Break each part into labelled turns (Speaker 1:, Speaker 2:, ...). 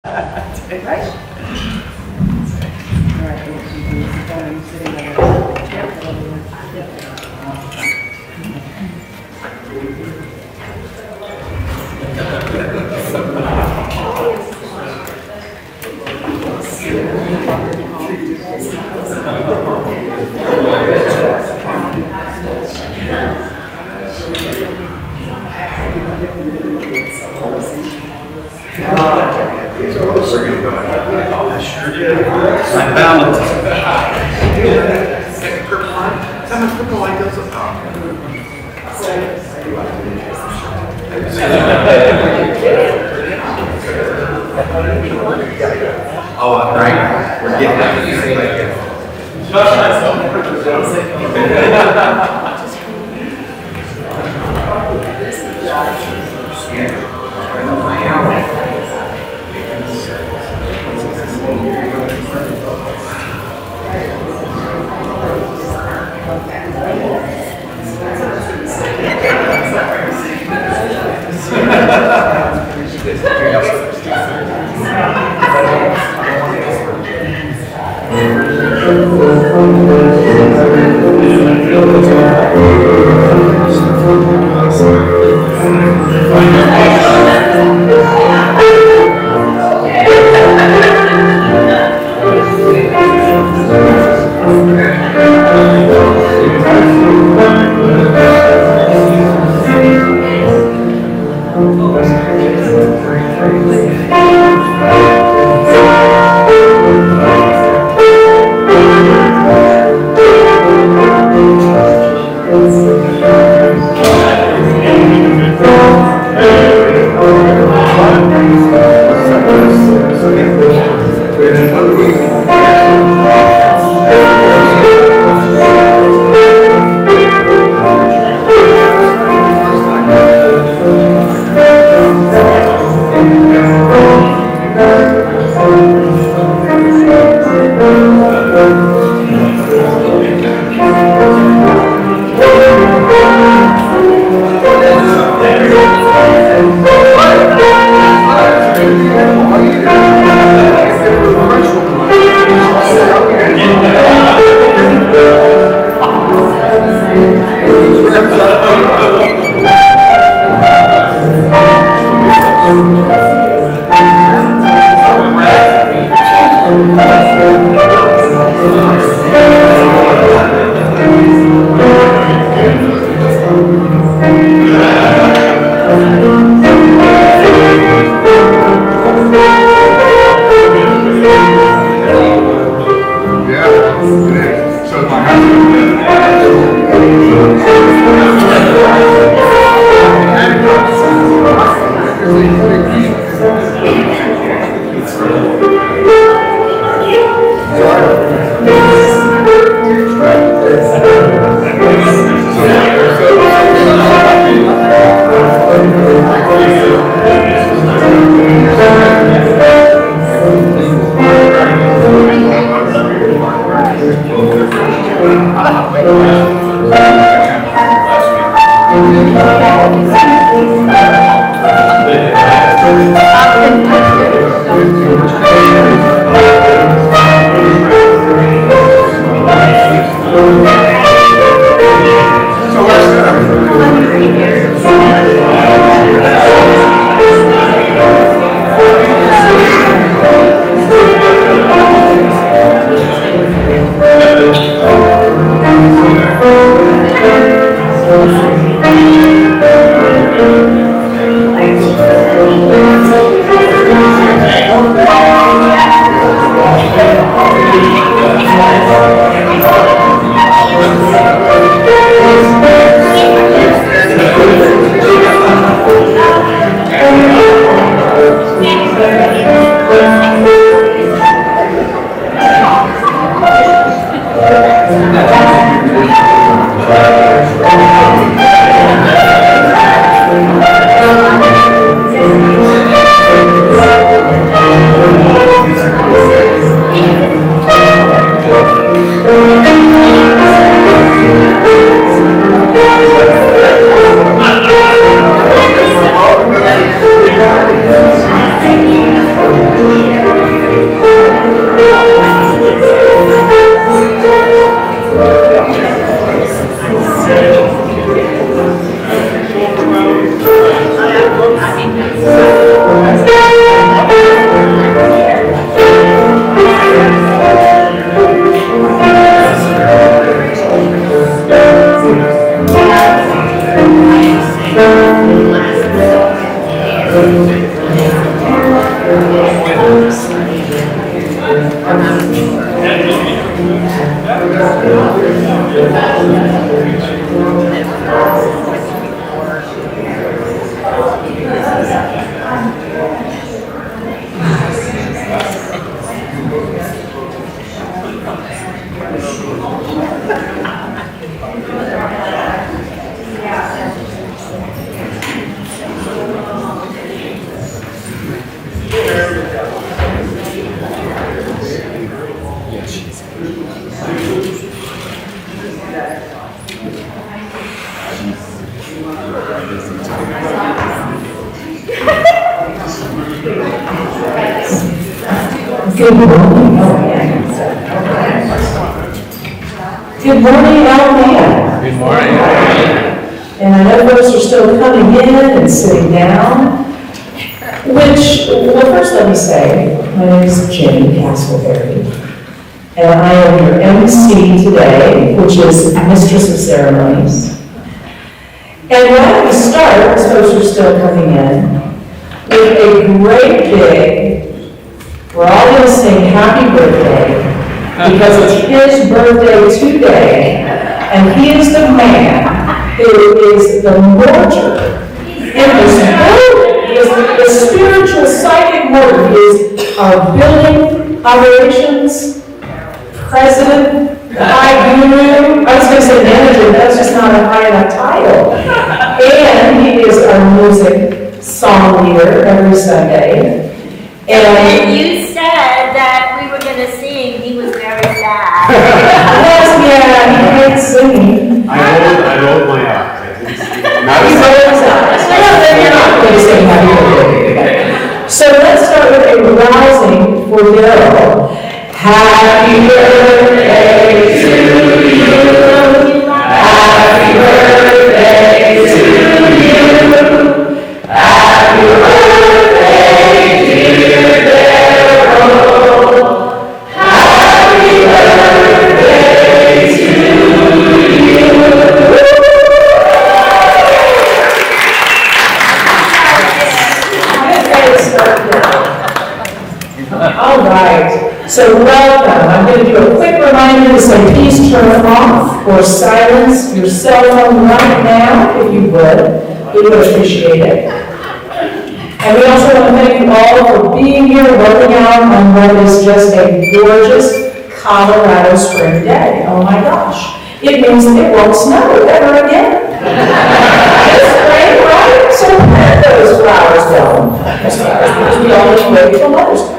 Speaker 1: Right? All right, I'm sitting
Speaker 2: I'm balanced. How much purple light goes up? Oh, right. We're getting that.
Speaker 3: Good morning. Good morning, Althea.
Speaker 2: Good morning.
Speaker 3: And I know folks are still coming in and sitting down, which, well, first let me say, my name is Jenny Castleberry, and I am your MC today, which is Mistress of Ceremonies. And why don't we start, as folks are still coming in, with a great big, we're all going to sing happy birthday, because it's his birthday today, and he is the man who is the mortar in this building. He is the spiritual psychic mortar. He is our building operations president, high guru. I was going to say manager, that's just not a high enough title. And he is our music song leader every Sunday.
Speaker 4: And you said that we were going to sing. He was very sad.
Speaker 3: Yes, yeah, he hates singing.
Speaker 2: I rolled my eyes.
Speaker 3: He rolls his eyes. Well, then you're not going to sing happy birthday. So let's start with a rousing for Daryl. Happy birthday to you. Happy birthday to you. Happy birthday, dear Daryl. Happy birthday to you. All right. So welcome. I'm going to do a quick reminder to say please turn off or silence your cell phone right now, if you would. We would appreciate it. And we also want to thank you all for being here, working out on what is just a gorgeous Colorado spring day. Oh my gosh. It means it won't snow ever again. It's spring, right? So plant those flowers down. Those flowers, because we only wait till Mother's Day.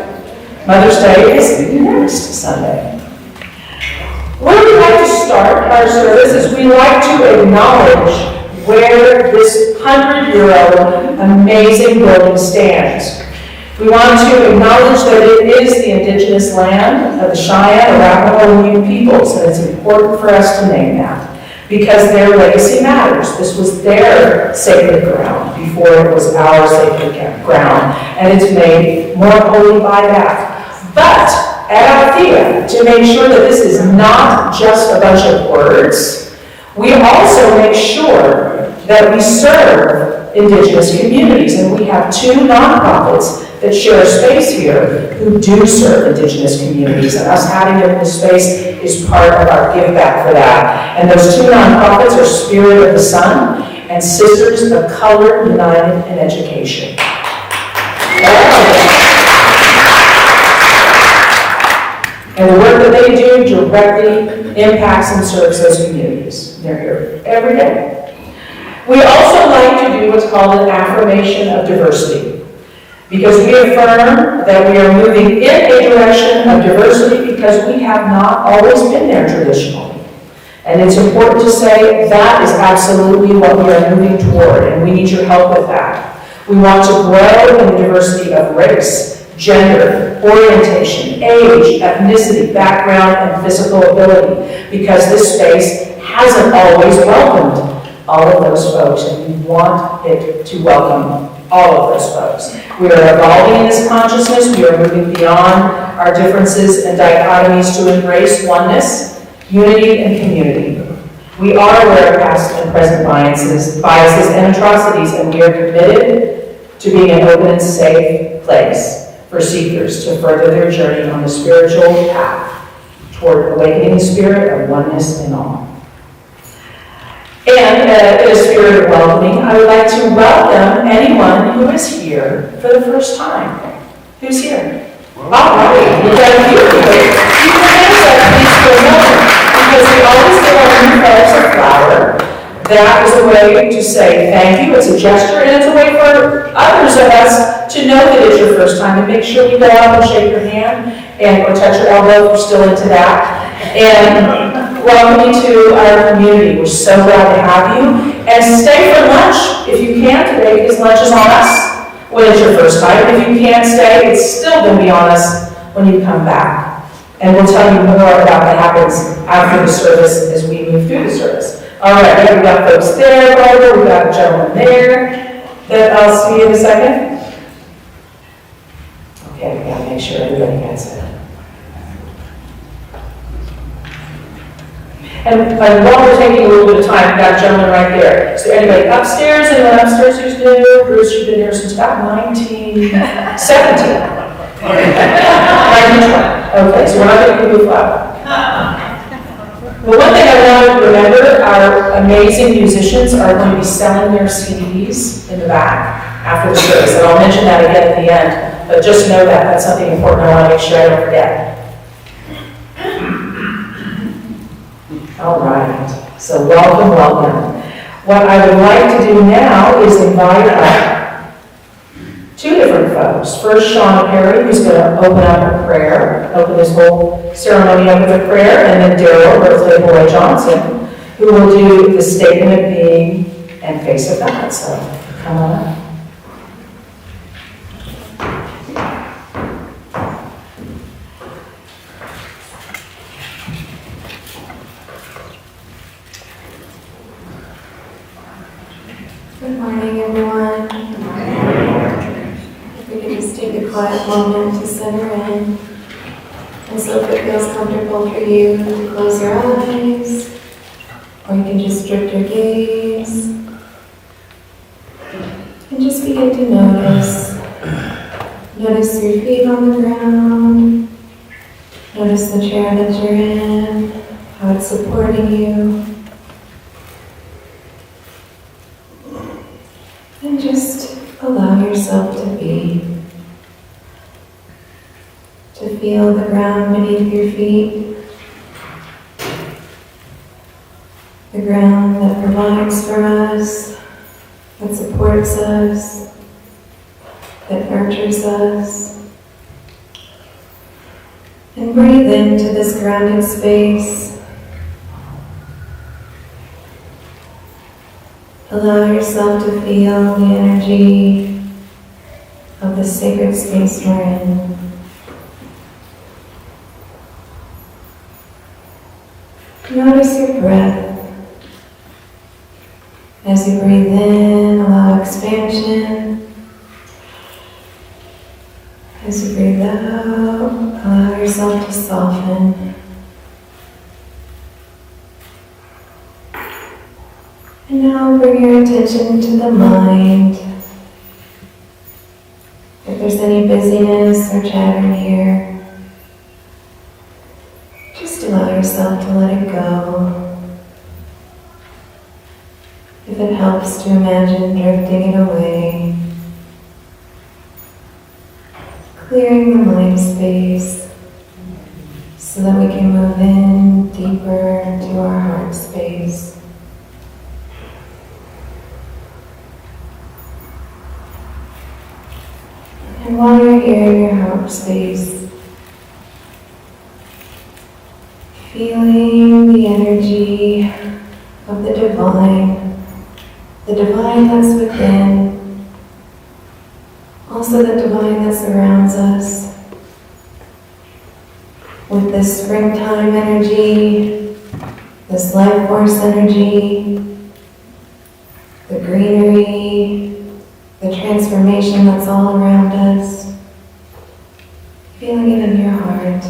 Speaker 3: Mother's Day is next Sunday. Where we like to start our service is we like to acknowledge where this 100-year-old amazing building stands. We want to acknowledge that it is the indigenous land of the Cheyenne, Arapaho, and Ute peoples, and it's important for us to name that because their legacy matters. This was their sacred ground before it was our sacred ground, and it's made more holy by that. But at Althea, to make sure that this is not just a bunch of words, we also make sure that we serve indigenous communities, and we have two nonprofits that share a space here who do serve indigenous communities, and us having them in this space is part of our give back for that. And those two nonprofits are Spirit of the Sun and Sisters of Color United in Education. And the work that they do directly impacts and serves those communities. They're here every day. We also like to do what's called an affirmation of diversity, because we affirm that we are moving in a direction of diversity because we have not always been there traditionally. And it's important to say that is absolutely what we are moving toward, and we need your help with that. We want to grow in the diversity of race, gender, orientation, age, ethnicity, background, and physical ability, because this space hasn't always welcomed all of those folks, and we want it to welcome all of those folks. We are evolving in this consciousness. We are moving beyond our differences and dichotomies to embrace oneness, unity, and community. We are aware of past and present biases and atrocities, and we are committed to being an open and safe place for seekers to further their journey on the spiritual path toward awakening the spirit of oneness in all. And in a spirit of welcoming, I would like to welcome anyone who is here for the first time. Who's here? All right, we've got a few people. You can hands up, please, for a moment, because we always give our new friends a flower. That is a way to say thank you. It's a gesture, and it's a way for others of us to know that it's your first time, and make sure we go up and shake your hand, and or touch your elbow if you're still into that. And welcome you to our community. We're so glad to have you. And stay for lunch if you can today, because lunch is on us when it's your first time. If you can't stay, it's still going to be on us when you come back. And we'll tell you more about what happens after the service as we move through the service. All right, we've got folks there, Barbara. We've got a gentleman there that I'll see in a second. Okay, we got to make sure everybody gets it. And while we're taking a little bit of time, we've got a gentleman right there. Is there anybody upstairs? Anyone upstairs who's new? Bruce, you've been here since about 1917. 1920. Okay, so we're not going to give you a flower. But one thing I want you to remember, our amazing musicians are going to be selling their CDs in the back after the service. And I'll mention that again at the end. But just know that that's something important I want to make sure I don't forget. All right, so welcome, welcome. What I would like to do now is invite up two different folks. First, Sean Perry, who's going to open up a prayer, open this whole ceremony up with a prayer, and then Daryl, birthday boy Johnson, who will do the statement of being and face of God. So come on up.
Speaker 5: Good morning, everyone. If we could just take a quiet moment to center in. And so if it feels comfortable for you, close your eyes, or you can just drift your gaze. And just begin to notice. Notice your feet on the ground. Notice the chair that you're in, how it's supporting you. And just allow yourself to be, to feel the ground beneath your feet, the ground that provides for us, that supports us, that nurtures us. And breathe into this grounded space. Allow yourself to feel the energy of the sacred space we're in. Notice your breath. As you breathe in, allow expansion. As you breathe out, allow yourself to soften. And now bring your attention to the mind. If there's any busyness or chatter here, just allow yourself to let it go. If it helps to imagine drifting it away, clearing the mind space so that we can move in deeper to our heart space. And while you're here in your heart space, feeling the energy of the divine that's within, also the divine that surrounds us, with this springtime energy, this life force energy, the greenery, the transformation that's all around us, feeling it in your heart.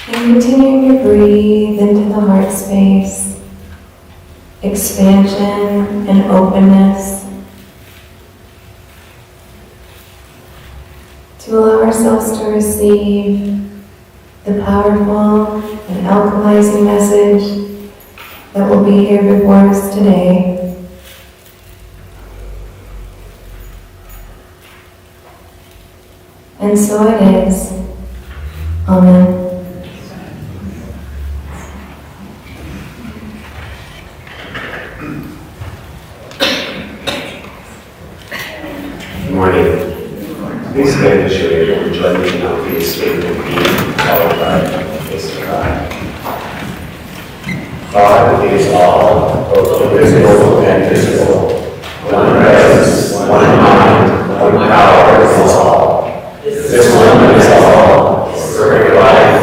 Speaker 5: And continuing to breathe into the heart space, expansion and openness, to allow ourselves to receive the powerful and alchemizing message that will be here before us today. And so it is. Amen.
Speaker 2: Good morning. Please stand as you're able and join me in Althea's statement of being, followed by the face of God. God is all, both visible and invisible. One presence, one mind, one power is all. This one is all, perfect life,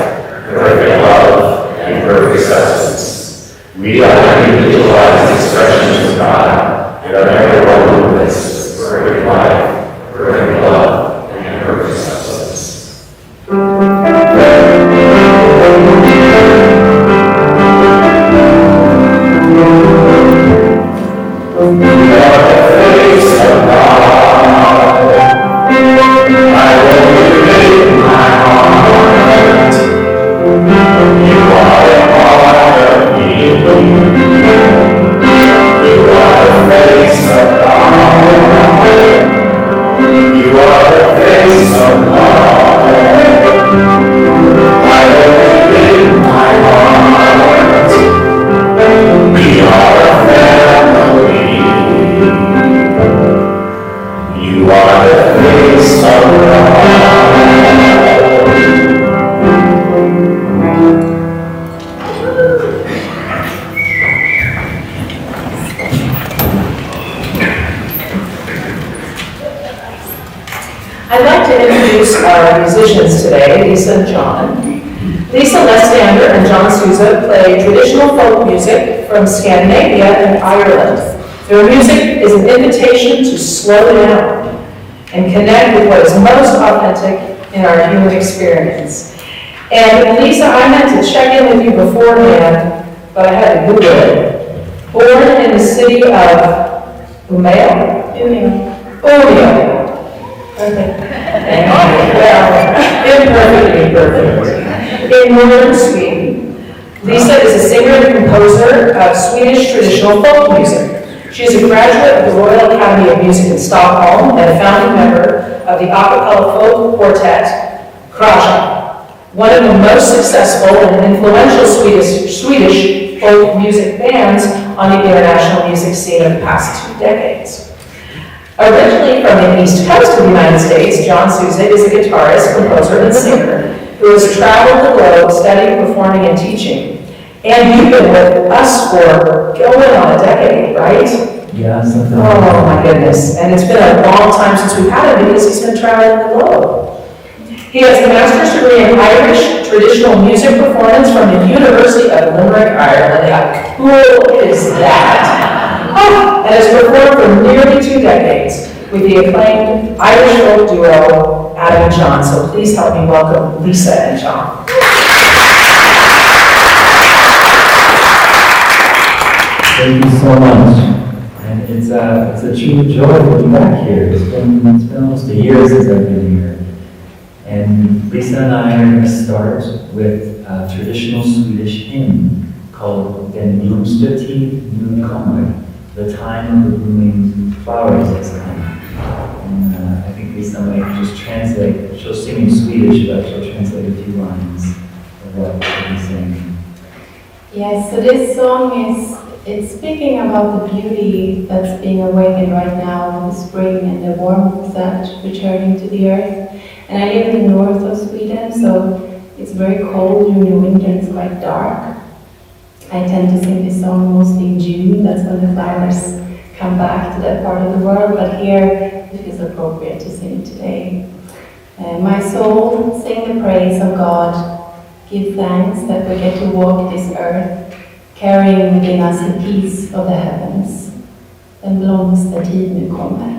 Speaker 2: perfect love, and perfect substance. We are individualized expressions of God, and are every one of this perfect life, perfect love, and perfect substance.
Speaker 3: I'd like to introduce our musicians today, Lisa and John. Lisa Lestander and John Souza play traditional folk music from Scandinavia and Ireland. Their music is an invitation to slow down and connect with what is most authentic in our human experience. And Lisa, I meant to check in with you beforehand, but I had to Google it. Born in the city of Umeå? Umeå. Perfect. Well, imperfectly perfect. In northern Sweden, Lisa is a singer and composer of Swedish traditional folk music. She is a graduate of the Royal Academy of Music in Stockholm and a founding member of the a cappella folk quartet Kraja, one of the most successful and influential Swedish folk music bands on the international music scene of the past 2 decades. Originally from the East Coast of the United States, John Souza is a guitarist, composer, and singer who has traveled the globe studying, performing, and teaching. And you've been with us for going on a decade, right?
Speaker 6: Yeah, something.
Speaker 3: Oh my goodness. And it's been a long time since we've had him because he's been traveling the globe. He has a master's degree in Irish traditional music performance from the University of Limerick, Ireland. How cool is that? Oh, and has performed for nearly 2 decades with the acclaimed Irish folk duo, Adam and John. So please help me welcome Lisa and John.
Speaker 6: Thank you so much. And it's a true joy to be back here. It's been almost a year since I've been here. And Lisa and I are going to start with a traditional Swedish hymn called Den blomstertid nu kommer. The time of the blooming flowers has come. And I think Lisa might just translate. She'll sing in Swedish, but she'll translate a few lines of what we'll be singing.
Speaker 5: Yes, so this song it's speaking about the beauty that's being awakened right now in the spring and the warmth that's returning to the earth. And I live in the north of Sweden, so it's very cold during the winter and it's quite dark. I tend to sing this song mostly in June, that's when the flowers come back to that part of the world, but here it feels appropriate to sing today. My soul, sing the praise of God, give thanks that we get to walk this earth, carrying within us the peace of the heavens. Den blomstertid nu kommer.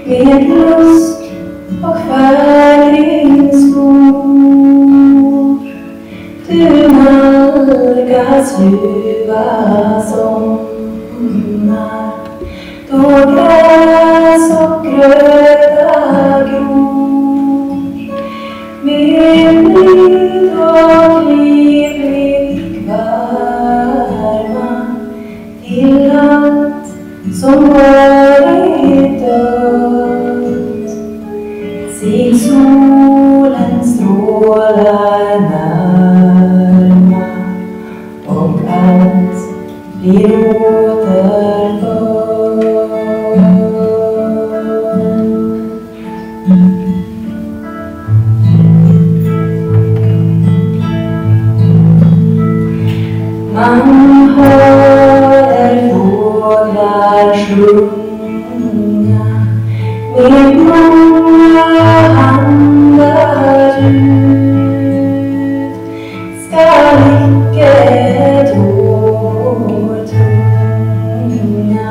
Speaker 5: med lust och färgningsbord. Du nalkas ljuva somnar, då gräs och gröda gror. Med blid och livlig värma till allt som varit dött. Se solen strålar närma och allt blir återfört. Man hör fåglar sjunga med många handar ut. Skall icke tår tunga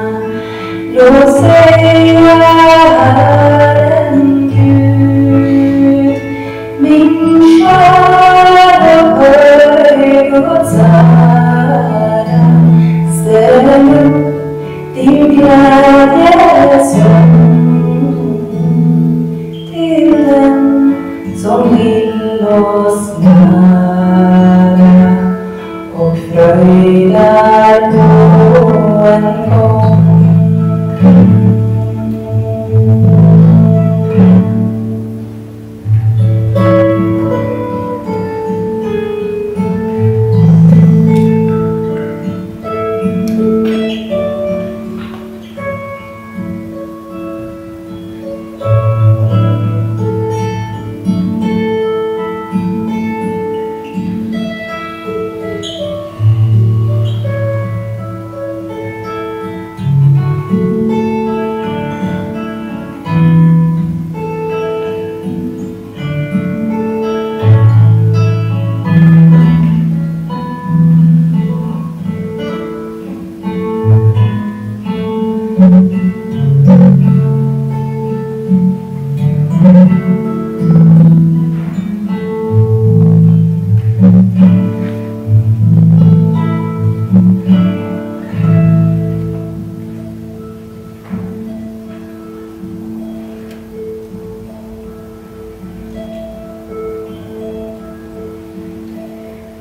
Speaker 5: låt säga Herren Gud. Min själ och hög Guds ära, ställ upp din glädjesång till den som vill oss nära och fröjdar på en gång.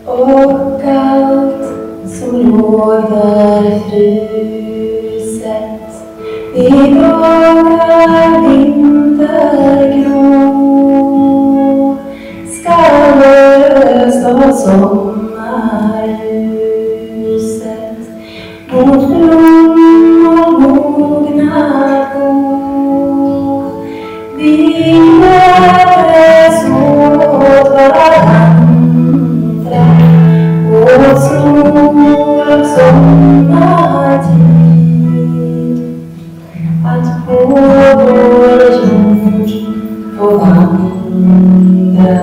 Speaker 5: Och allt som låg där fruset i dagar vintergrå skall löst av sommarljuset mot blommor mogna gå. Vi möttes åt varandra och sol och sommartid, att på vår jord få vandra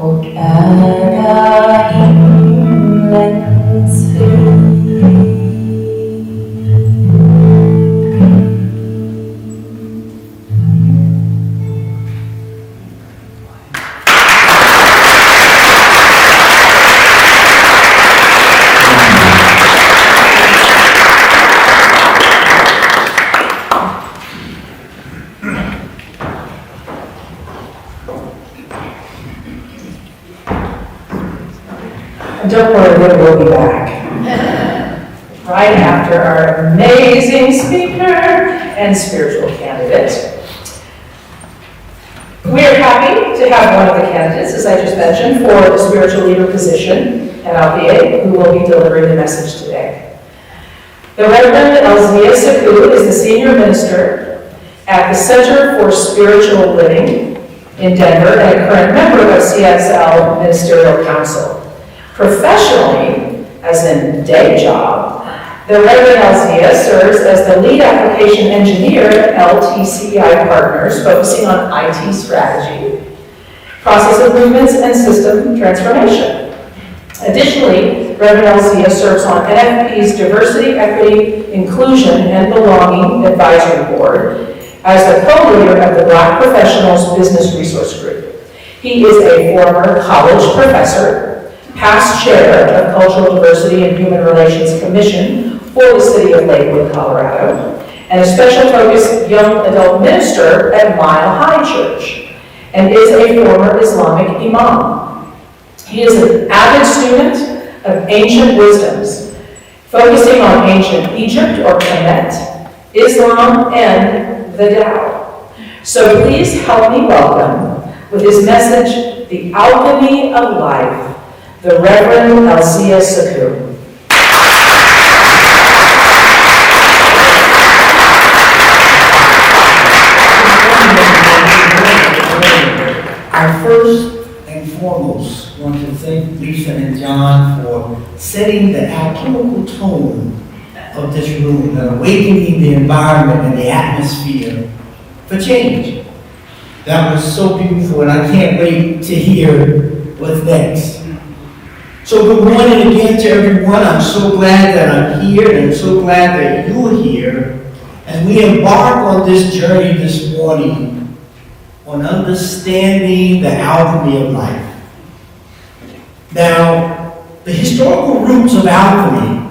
Speaker 5: och äga himlens frid.
Speaker 3: Don't worry, we'll be back. Right after our amazing speaker and spiritual candidate. We are happy to have one of the candidates, as I just mentioned, for the spiritual leader position at Althea, who will be delivering the message today. The Reverend Elzia Sekou is the senior minister at the Center for Spiritual Living in Denver and a current member of CSL Ministerial Council. Professionally, as in day job, the Reverend Elzia serves as the lead application engineer at LTCI Partners, focusing on IT strategy, process improvements, and system transformation. Additionally, Reverend Elzia serves on NFP's Diversity, Equity, Inclusion, and Belonging Advisory Board as the co-leader of the Black Professionals Business Resource Group. He is a former college professor, past chair of Cultural Diversity and Human Relations Commission for the City of Lakewood, Colorado, and a special focus young adult minister at Mile High Church, and is a former Islamic imam. He is an avid student of ancient wisdoms, focusing on ancient Egypt or Kemet, Islam, and the Tao. So please help me welcome, with his message, The Alchemy of Life, the Reverend Althea Sekou.
Speaker 7: I first and foremost want to thank Lisa and John for setting the alchemical tone of this room and awakening the environment and the atmosphere for change. That was so beautiful, and I can't wait to hear what's next. So good morning again to everyone. I'm so glad that I'm here, and I'm so glad that you're here as we embark on this journey this morning on understanding the alchemy of life. Now, the historical roots of alchemy,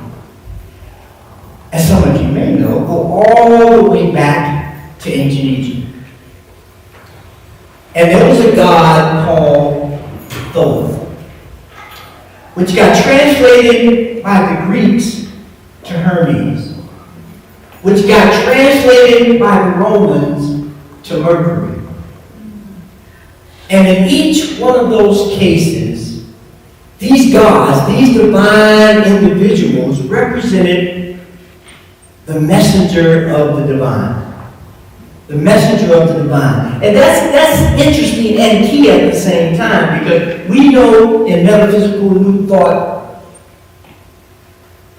Speaker 7: as some of you may know, go all the way back to ancient Egypt. And there was a god called Thoth, which got translated by the Greeks to Hermes, which got translated by the Romans to Mercury. And in each one of those cases, these gods, these divine individuals, represented the messenger of the divine. The messenger of the divine. And that's interesting and key at the same time, because we know in metaphysical New Thought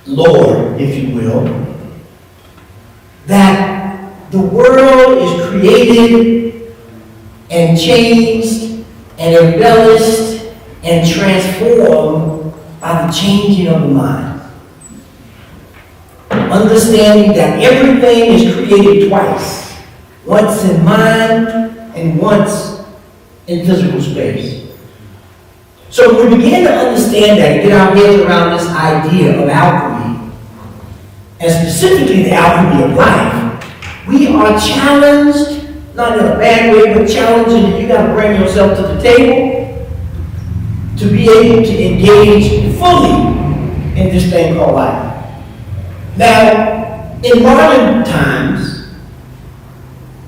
Speaker 7: lore, if you will, that the world is created and changed and embellished and transformed by the changing of the mind. Understanding that everything is created twice, once in mind and once in physical space. So when we begin to understand that and get our heads around this idea of alchemy, and specifically the alchemy of life, we are challenged, not in a bad way, but challenging that you got to bring yourself to the table to be able to engage fully in this thing called life. Now, in modern times,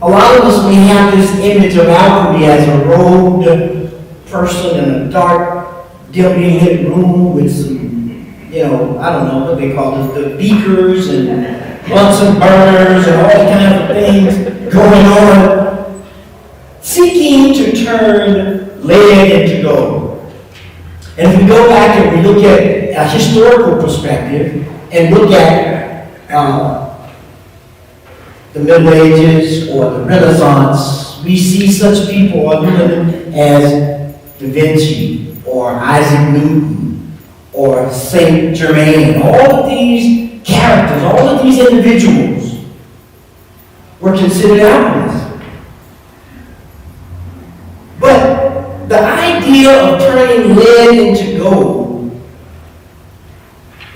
Speaker 7: a lot of us may have this image of alchemy as a robed person in a dark, dimly lit room with some, I don't know what they call it, the beakers and Bunsen burners and all kinds of things going on, seeking to turn lead into gold. And if we go back and we look at a historical perspective and look at the Middle Ages or the Renaissance, we see such people as Da Vinci or Isaac Newton or Saint Germain. All of these characters, all of these individuals were considered alchemists. But the idea of turning lead into gold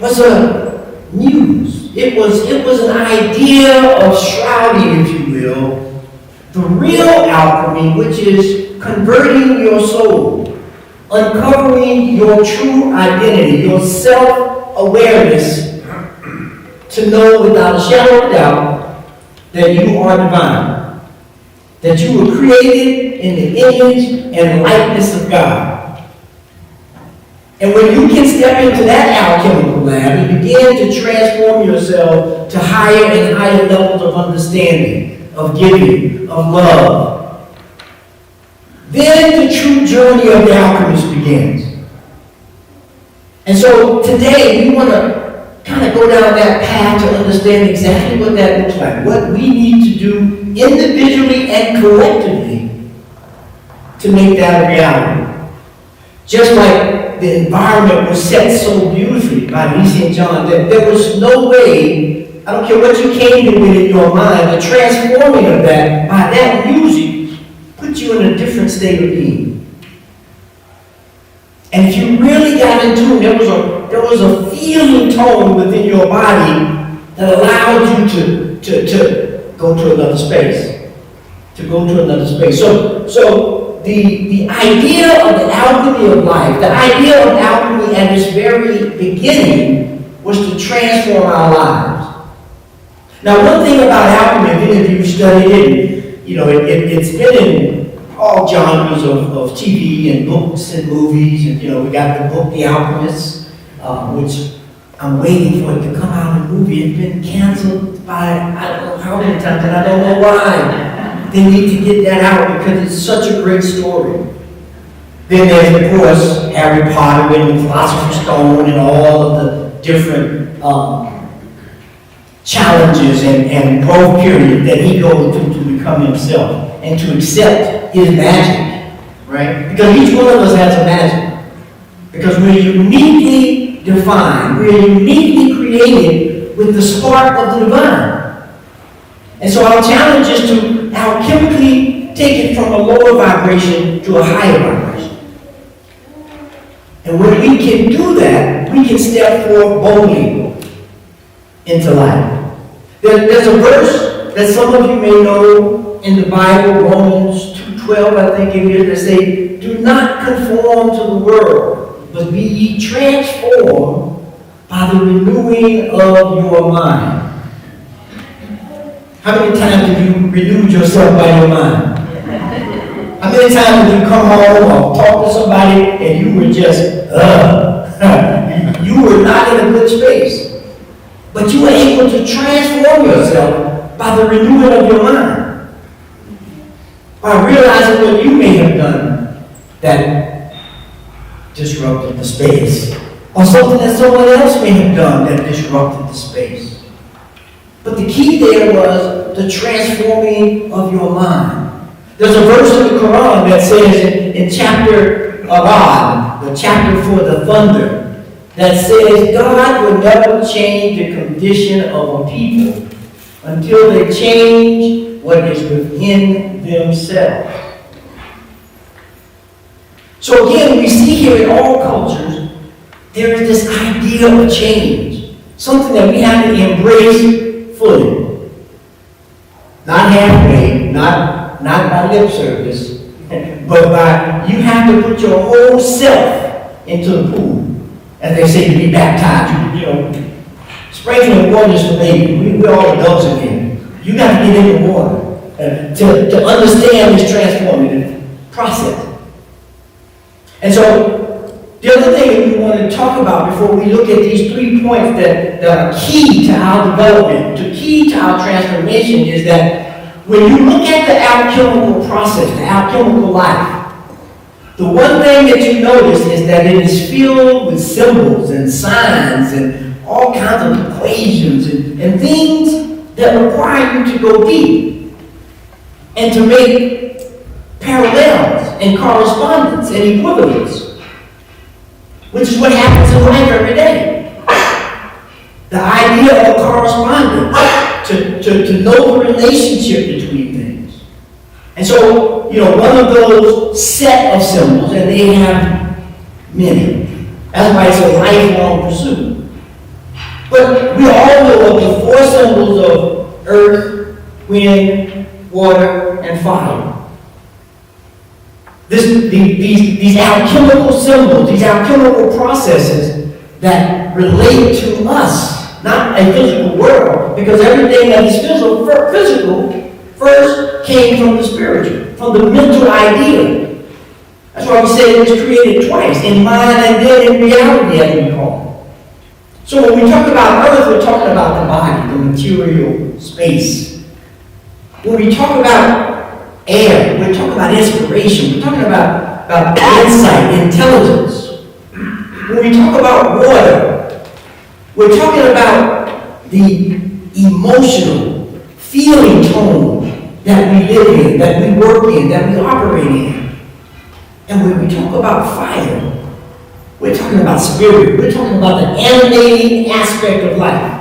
Speaker 7: was a muse. It was an idea of shrouding, if you will, the real alchemy, which is converting your soul, uncovering your true identity, your self-awareness, to know without a shadow of doubt that you are divine, that you were created in the image and likeness of God. And when you can step into that alchemical lab and begin to transform yourself to higher and higher levels of understanding, of giving, of love, then the true journey of the alchemist begins. And so today we want to kind of go down that path to understand exactly what that looks like, what we need to do individually and collectively to make that a reality. Just like the environment was set so beautifully by Lisa and John that there was no way I don't care what you came to with in your mind, the transforming of that, by that music, puts you in a different state of being. And if you really got into it, there was a feeling tone within your body that allowed you to go to another space. To go to another space. So the idea of the alchemy of life, the idea of alchemy at its very beginning was to transform our lives. Now, one thing about alchemy, if any of you studied it, it's been in all genres of TV and books and movies, and we got the book The Alchemist, which I'm waiting for it to come out in a movie. It's been canceled by I don't know how many times, and I don't know why. They need to get that out because it's such a great story. Then there's, of course, Harry Potter and the Philosopher's Stone and all of the different challenges and growth period that he goes through to become himself and to accept his magic, right? Because each one of us has a magic. Because we're uniquely defined, we're uniquely created with the spark of the divine. And so our challenge is to alchemically take it from a lower vibration to a higher vibration. And when we can do that, we can step forth boldly into life. There's a verse that some of you may know in the Bible, Romans 2:12, I think it is, that say, do not conform to the world, but be ye transformed by the renewing of your mind. How many times have you renewed yourself by your mind? How many times have you come home or talked to somebody and you were just, you were not in a good space. But you were able to transform yourself by the renewing of your mind. By realizing what you may have done that disrupted the space. Or something that someone else may have done that disrupted the space. But the key there was the transforming of your mind. There's a verse in the Quran that says in chapter Arad, the chapter for the thunder, that says God will never change the condition of a people until they change what is within themselves. So again, we see here in all cultures, there is this idea of change. Something that we have to embrace fully. Not halfway, not by lip service, but by, you have to put your whole self into the pool. As they say, to be baptized, sprinkling water is for baby. We're all adults in here. You got to get in the water to understand this transformative process. And so, the other thing we want to talk about before we look at these 3 points that are key to our development, key to our transformation, is that when you look at the alchemical process, the alchemical life, the one thing that you notice is that it is filled with symbols and signs and all kinds of equations and things that require you to go deep and to make parallels and correspondence and equivalence, which is what happens in life every day. The idea of correspondence, to know the relationship between things. And so, one of those set of symbols, and they have many. That's why it's a lifelong pursuit. But we all know of the 4 symbols of earth, wind, water, and fire. These alchemical symbols, these alchemical processes that relate to us, not a physical world, because everything that is physical first came from the spiritual, from the mental idea. That's why we say it was created twice, in mind and then in reality, as we call it. So when we talk about earth, we're talking about the body, the material space. When we talk about air, we're talking about inspiration, we're talking about insight, intelligence. When we talk about water, we're talking about the emotional, feeling tone that we live in, that we work in, that we operate in. And when we talk about fire, we're talking about spirit. We're talking about the animating aspect of life.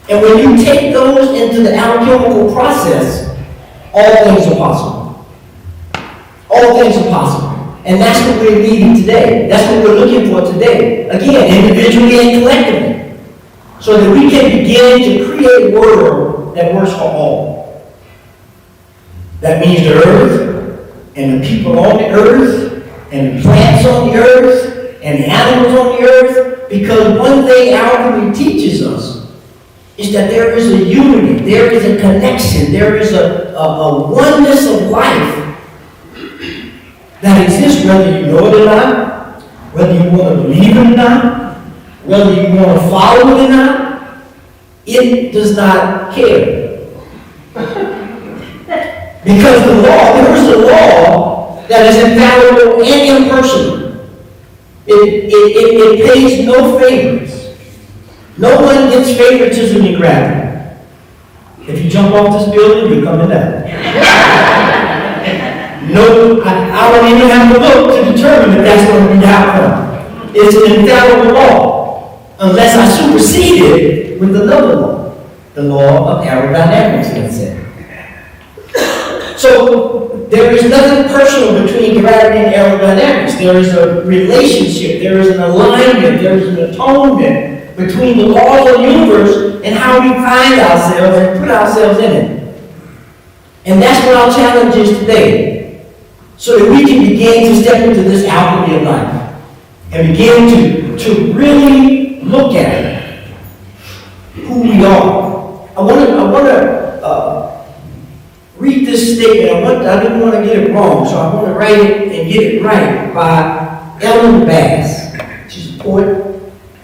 Speaker 7: And when you take those into the alchemical process, all things are possible. All things are possible. And that's what we're needing today. That's what we're looking for today. Again, individually and collectively. So that we can begin to create a world that works for all. That means the earth, and the people on the earth, and the plants on the earth, and the animals on the earth. Because one thing alchemy teaches us is that there is a unity, there is a connection, there is a oneness of life that exists whether you know it or not, whether you want to believe it or not, whether you want to follow it or not. It does not care. Because the law, there is a law that is infallible and impersonal. It pays no favors. No one gets favoritism in gravity. If you jump off this building, you're coming down. No, I don't even have to look to determine if that's going to be the outcome. It's an infallible law, unless I supersede it with another law, the law of aerodynamics, let's say. So there is nothing personal between gravity and aerodynamics. There is a relationship, there is an alignment, there is an atonement between the laws of the universe and how we find ourselves and put ourselves in it. And that's what our challenge is today. So that we can begin to step into this alchemy of life and begin to really look at who we are. I want to read this statement. I didn't want to get it wrong, so I want to write it and get it right by Ellen Bass. She's a poet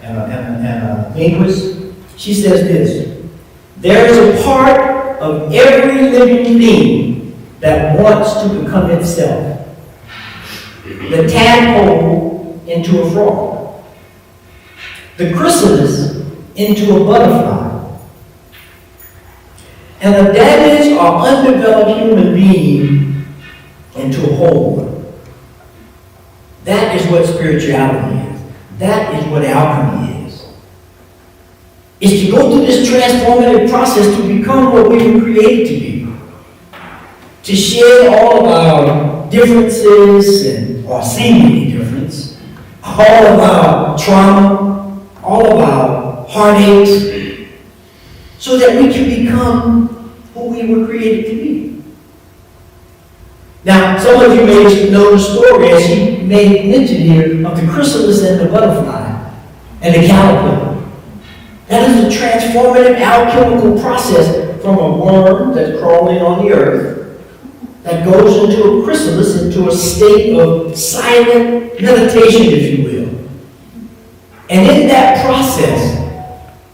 Speaker 7: and a linguist. She says this: there is a part of every living thing that wants to become itself. The tadpole into a frog. The chrysalis into a butterfly. And a damaged or undeveloped human being into a whole. That is what spirituality is. That is what alchemy is. It's to go through this transformative process to become what we were created to be. To shed all of our differences and our seemingly difference, all of our trauma, all of our heartaches, so that we can become who we were created to be. Now, some of you may know the story, as she made mention here, of the chrysalis and the butterfly and the caterpillar. That is a transformative alchemical process from a worm that's crawling on the earth that goes into a chrysalis, into a state of silent meditation, if you will. And in that process,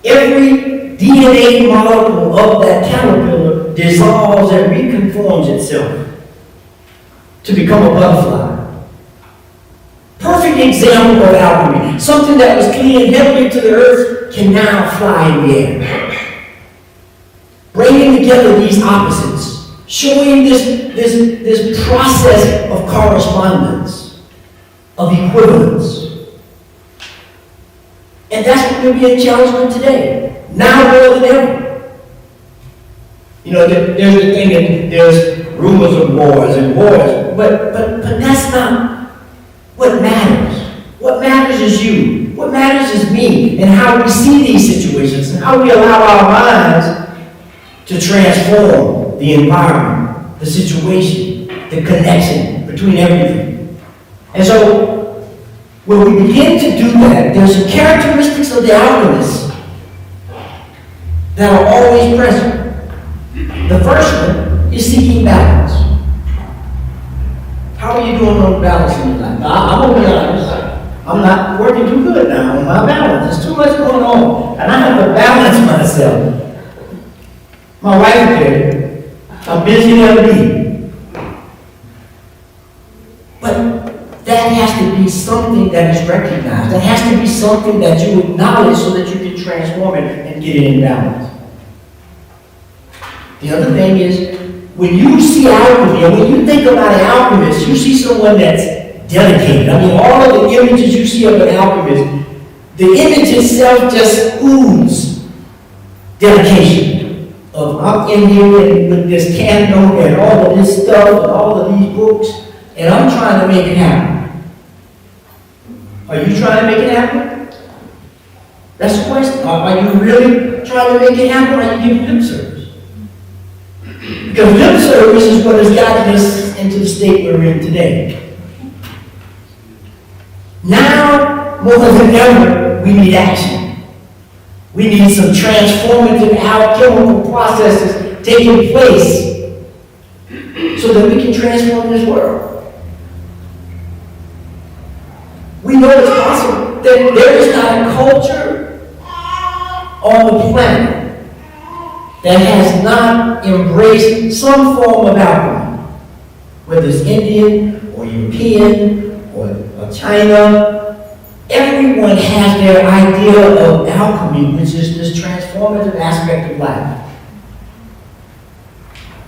Speaker 7: every DNA molecule of that caterpillar dissolves and reconforms itself to become a butterfly. Perfect example of alchemy. Something that was clinging heavily to the earth can now fly in the air. Bringing together these opposites, showing this process of correspondence, of equivalence. And that's what we're being challenged with today, now more than ever. You know, there's the thing that there's rumors of wars and wars, but that's not what matters. What matters is you. What matters is me, and how we see these situations, and how we allow our minds to transform the environment, the situation, the connection between everything. And so, when we begin to do that, there's some characteristics of the alchemists that are always present. The first one is seeking balance. How are you doing on balance in your life? I'm going to be honest. I'm not working too good now on my balance. There's too much going on, and I have to balance myself. My wife did. I'm busy as me. But that has to be something that is recognized. That has to be something that you acknowledge so that you can transform it and get it in balance. The other thing is, when you see alchemy, and when you think about an alchemist, you see someone that's dedicated. I mean, all of the images you see of an alchemist, the image itself just oozes dedication of I'm in here with this candle and all of this stuff and all of these books, and I'm trying to make it happen. Are you trying to make it happen? That's the question. Are you really trying to make it happen, or are you giving lip service? Because lip service is what has gotten us into the state we're in today. Now, more than ever, we need action. We need some transformative alchemical processes taking place so that we can transform this world. We know it's possible. That there is not a culture on the planet that has not embraced some form of alchemy, whether it's Indian or European or China. Everyone has their idea of alchemy, which is this transformative aspect of life.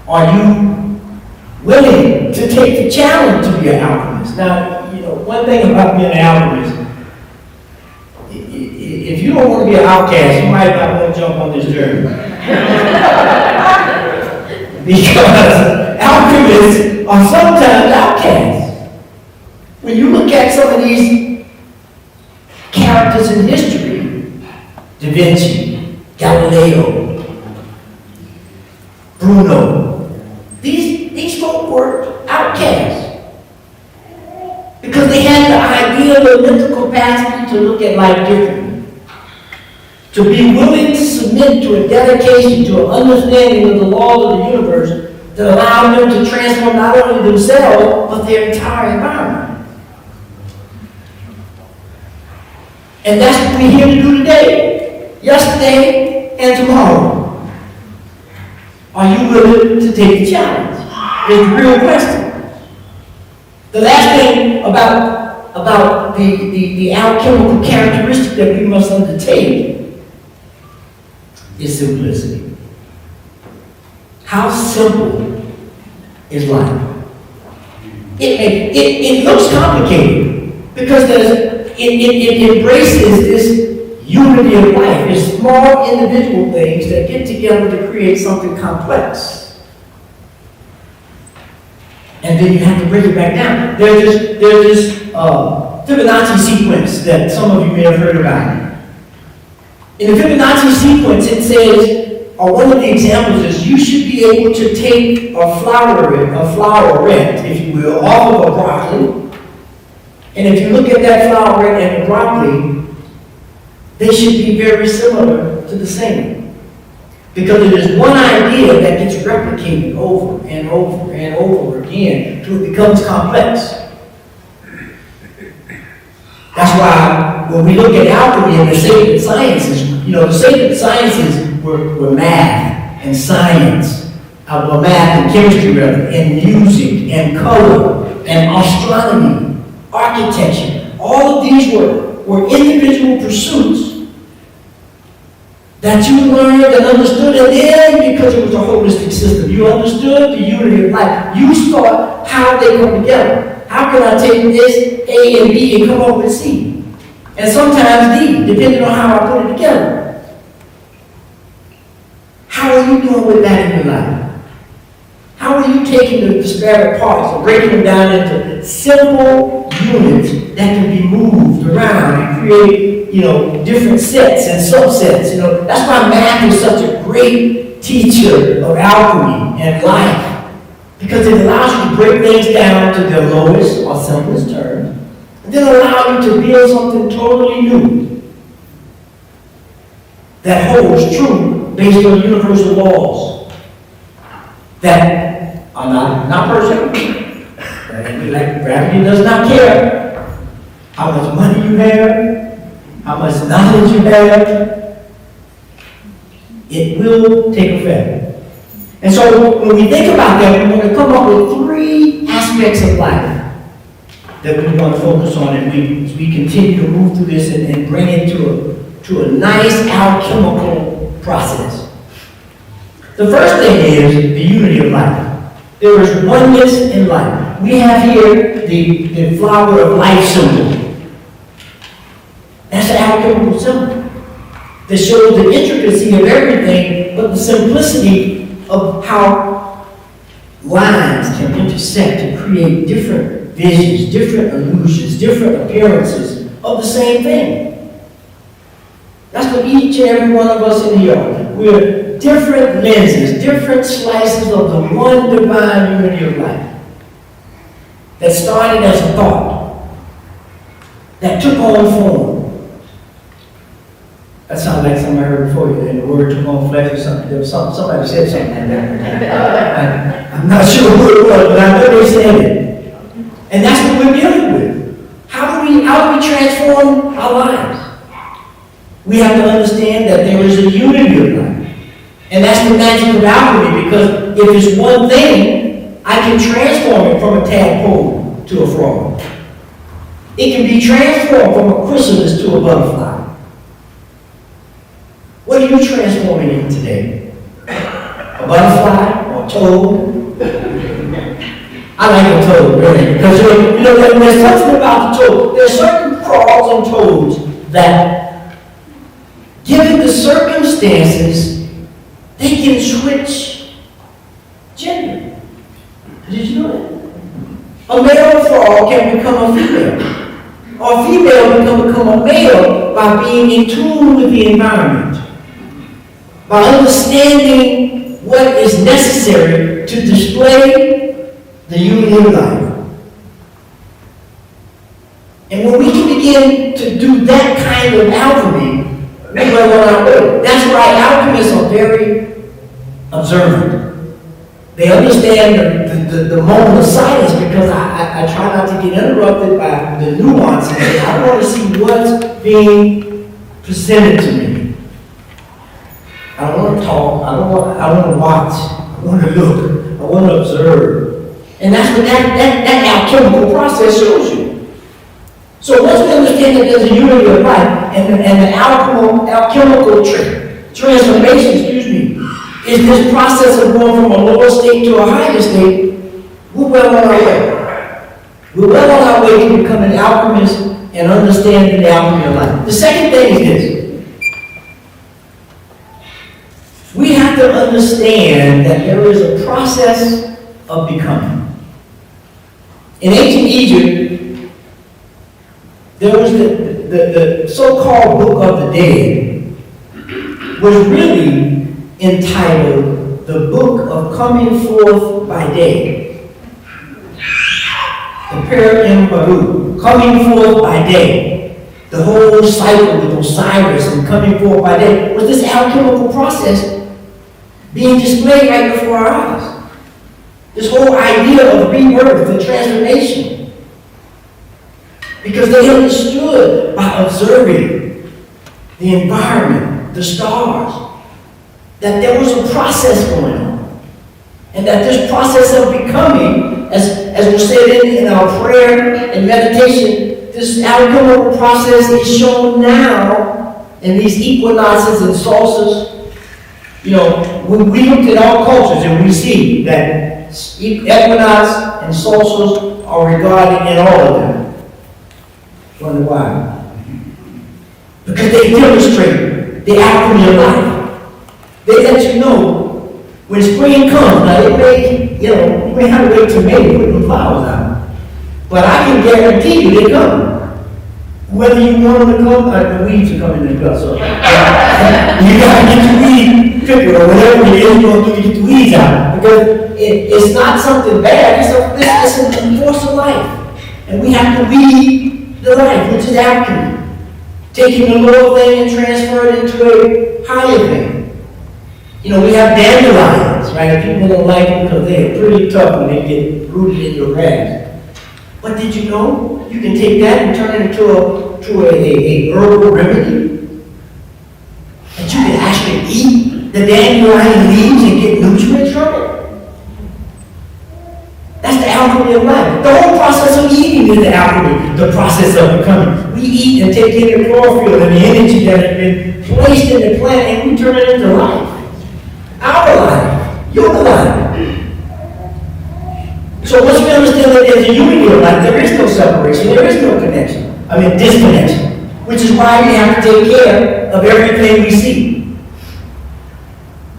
Speaker 7: Are you willing to take the challenge to be an alchemist? Now, one thing about being an alchemist, if you don't want to be an outcast, you might not want to jump on this journey. Because alchemists are sometimes outcasts. When you look at some of these characters in history, Da Vinci, Galileo, Bruno, these folk were outcasts. Because they had the idea of the mental capacity to look at life differently. To be willing to submit to a dedication, to an understanding of the laws of the universe that allowed them to transform not only themselves, but their entire environment. And that's what we're here to do today, yesterday, and tomorrow. Are you willing to take the challenge? It's the real question. The last thing about the alchemical characteristic that we must undertake is simplicity. How simple is life? It looks complicated because it embraces this unity of life. It's small individual things that get together to create something complex. And then you have to break it back down. There's this Fibonacci sequence that some of you may have heard about. In the Fibonacci sequence, it says, one of the examples is you should be able to take a flowerette, if you will, off of a broccoli. And if you look at that flowerette and the broccoli, they should be very similar to the same. Because it is one idea that gets replicated over and over and over again until it becomes complex. That's why when we look at alchemy and the sacred sciences, the sacred sciences were math and science, math and chemistry rather, and music and color and astronomy, architecture. All of these were individual pursuits that you learned and understood, and then because it was a holistic system, you understood the unity of life. You saw how they come together. How can I take this A and B and come up with C? And sometimes D, depending on how I put it together. How are you doing with that in your life? How are you taking the disparate parts and breaking them down into simple units that can be moved around and create, different sets and subsets? That's why math is such a great teacher of alchemy and life, because it allows you to break things down to their lowest or simplest terms, and then allow you to build something totally new that holds true based on universal laws that are not personal. Like gravity does not care how much money you have, how much knowledge you have. It will take effect. And so when we think about that, we want to come up with 3 aspects of life that we want to focus on as we continue to move through this and bring it to a nice alchemical process. The first thing is the unity of life. There is oneness in life. We have here the flower of life symbol. That's an alchemical symbol. that shows the intricacy of everything, but the simplicity of how lines can intersect to create different visions, different illusions, different appearances of the same thing. That's what each and every one of us in here are. We're different lenses, different slices of the one divine unity of life that started as a thought, that took on form. That sounds like something I heard before, and the word took on flesh or something. There was somebody said something like that. I'm not sure who it was, but I know they said it. And that's what we're dealing with. How do we transform our lives? We have to understand that there is a unity of life. And that's the magic of alchemy, because if it's one thing, I can transform it from a tadpole to a frog. It can be transformed from a chrysalis to a butterfly. What are you transforming in today? A butterfly or a toad? I like a toad, really, because there's something about the toad. There's certain frogs and toads that, given the circumstances, they can switch gender. Did you know that? A male frog can become a female, or a female can become a male by being in tune with the environment, by understanding what is necessary to display the unity of life. And when we can begin to do that kind of alchemy, we will on our way. That's why alchemists are very observant. They understand the moment of silence, because I try not to get interrupted by the nuances. I want to see what's being presented to me. I don't want to talk. I want to watch. I want to look. I want to observe. And that's what that alchemical process shows you. So once we understand that there's a unity of life, and the alchemical transformation, is this process of going from a lower state to a higher state, we're well on our way. We're well on our way to becoming alchemists and understanding the alchemy of life. The second thing is this. We have to understand that there is a process of becoming. In ancient Egypt, there was the so-called Book of the Dead, was really entitled the Book of Coming Forth by Day. The Perim Baru, coming forth by day. The whole cycle with Osiris and coming forth by day was this alchemical process being displayed right before our eyes. This whole idea of rebirth and transformation. Because they understood by observing the environment, the stars, that there was a process going on. And that this process of becoming, as was said in our prayer and meditation, this alchemical process is shown now in these equinoxes and solstices. When we look at all cultures and we see that equinox and solstice are regarded in all of them. Wonder why? Because they demonstrate the alchemy of life. They let you know when spring comes. Now you may have to wait till May to put the flowers out, but I can guarantee you they come. Whether you want them to come, the weeds are coming in the gut. So you gotta get the weed picker or whatever it is you're going to do to get the weeds out. Because it's not something bad, it's a force of life. And we have to weed the life, which is alchemy. Taking the lower thing and transfer it into a higher thing. We have dandelions, right? People don't like them because they're pretty tough when they get rooted in your grass. But did you know you can take that and turn it into a herbal remedy? That you can actually eat the dandelion leaves and get nutrients from it? That's the alchemy of life. The whole process of eating is the alchemy, the process of becoming. We eat and take in the chlorophyll and the energy that has been placed in the plant, and we turn it into life. Our life, your life. So once we understand that there's a unity of life, there is no separation, there is no connection. Disconnection. which is why we have to take care of everything we see.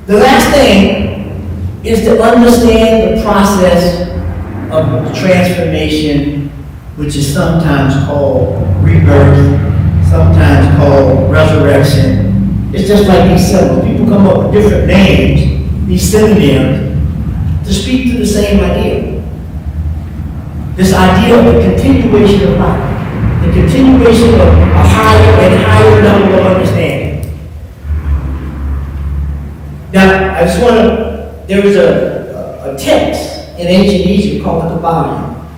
Speaker 7: The last thing is to understand the process of transformation, which is sometimes called rebirth, sometimes called resurrection. It's just like these symbols. People come up with different names, these synonyms, to speak to the same idea. This idea of the continuation of life, the continuation of a higher and higher level of understanding. Now, I just want to, there was a text in ancient Egypt called the Kabbalion.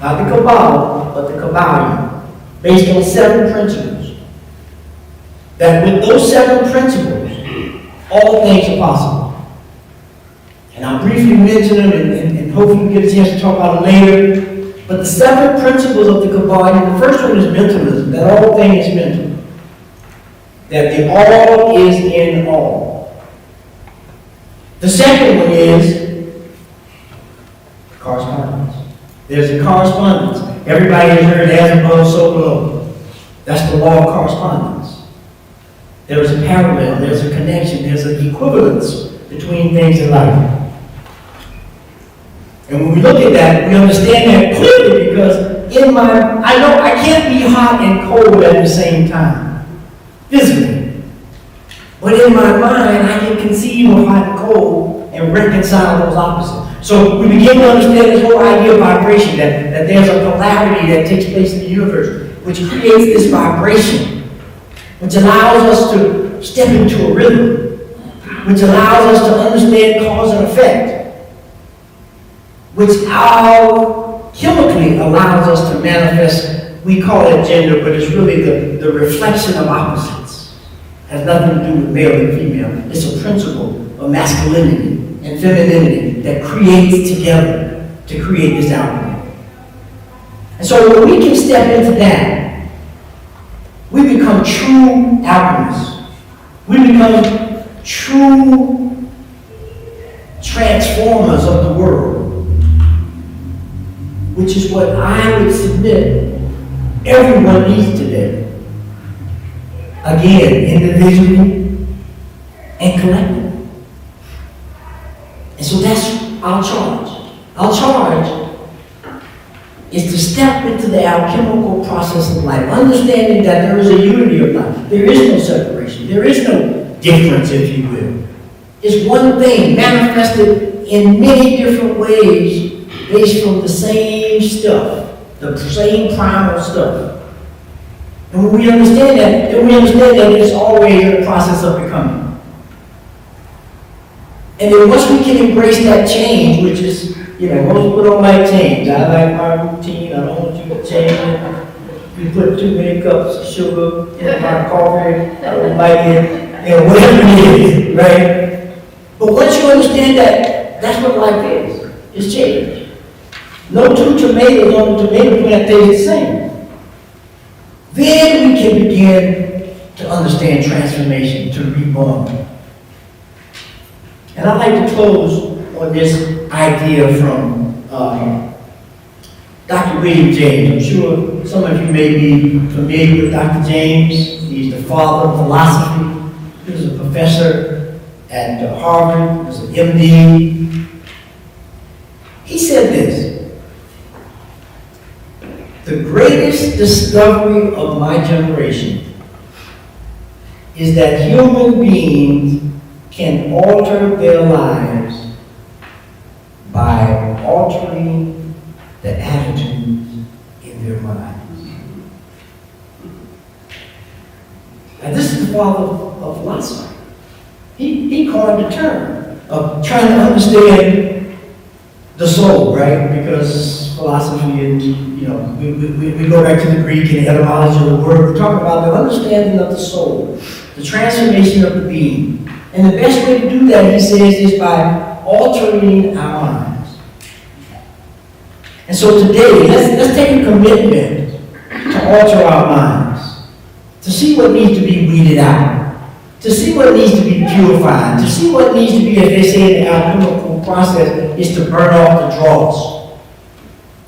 Speaker 7: Not the Kabbalah, but the Kabbalion, based on 7 principles. That with those 7 principles, all things are possible. And I'll briefly mention them and hopefully we get a chance to talk about it later. But the 7 principles of the Kabbalion, the first one is mentalism, that all things is mental. That the all is in all. The second one is correspondence. There's a correspondence. Everybody has heard as above, so below. That's the law of correspondence. There is a parallel, there's a connection, there's an equivalence between things in life. And when we look at that, we understand that clearly because I know I can't be hot and cold at the same time, physically. But in my mind, I can conceive of hot and cold and reconcile those opposites. So we begin to understand this whole idea of vibration, that there's a polarity that takes place in the universe, which creates this vibration, which allows us to step into a rhythm, which allows us to understand cause and effect, which chemically allows us to manifest, we call it gender, but it's really the reflection of opposites. It has nothing to do with male and female. It's a principle of masculinity and femininity that creates together to create this outcome. And so when we can step into that, we become true alchemists. We become true transformers of the world, which is what I would submit everyone needs today. Again, individually and collectively. And so that's our charge. Our charge is to step into the alchemical process of life, understanding that there is a unity of life. There is no separation. There is no difference, if you will. It's one thing manifested in many different ways based from the same stuff, the same primal stuff. And when we understand that, then we understand that it's always a process of becoming. And then once we can embrace that change, which is, most people don't like change. I like my routine. I don't want you to change it. You put too many cups of sugar in my coffee, I don't like it. Whatever it is, right? But once you understand that, that's what life is. It's change. No 2 tomatoes on the tomato plant taste the same. Then we can begin to understand transformation, to reborn. And I'd like to close on this idea from Dr. William James. I'm sure some of you may be familiar with Dr. James. He's the father of philosophy. He was a professor at Harvard. He was an MD. He said this: the greatest discovery of my generation is that human beings can alter their lives by altering the attitudes in their minds. And this is the father of philosophy. He coined the term of trying to understand the soul, right? Because philosophy and, we go back to the Greek and the etymology of the word. We're talking about the understanding of the soul, the transformation of the being. And the best way to do that, he says, is by altering our minds. And so today, let's take a commitment to alter our minds, to see what needs to be weeded out, to see what needs to be purified, to see what needs to be, as they say in the alchemical process, is to burn off the dross.